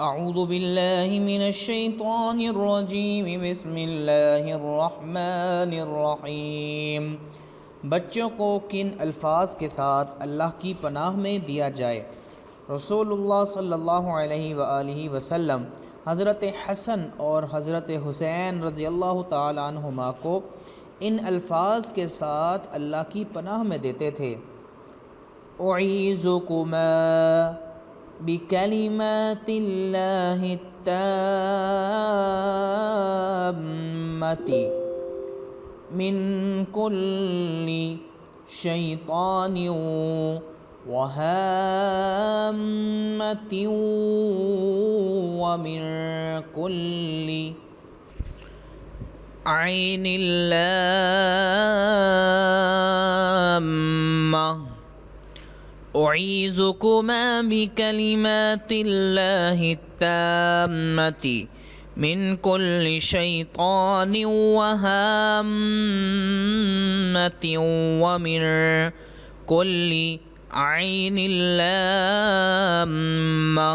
अऊज़ु बिल्लाहि मिनश्शैतानिर्रजीम बिस्मिल्लाहिर्रहमानिर्रहीम। बच्चों को किन अल्फाज के साथ अल्लाह की पनाह में दिया जाए। रसूलुल्लाह सल्लल्लाहु अलैहि वआलिहि वसल्लम हज़रत हसन और हज़रत हुसैन रज़ियल्लाहु ताला अन्हुमा को इन अल्फाज के साथ अल्लाह की पनाह में देते थे। उईज़ुकुमा बिकलिमातिल्लाहि ताम्मति मिन कुल्ली शैतानिन व हाम्मतिन व मिन कुल्ली ऐनिल लाम्मा। उईज़ुकुमा बिकलिमातिल्लाहि ताम्मति मिन कुल्ली शैतानिन व हाम्मतिन व मिन कुल्ली ऐनिल लाम्मा।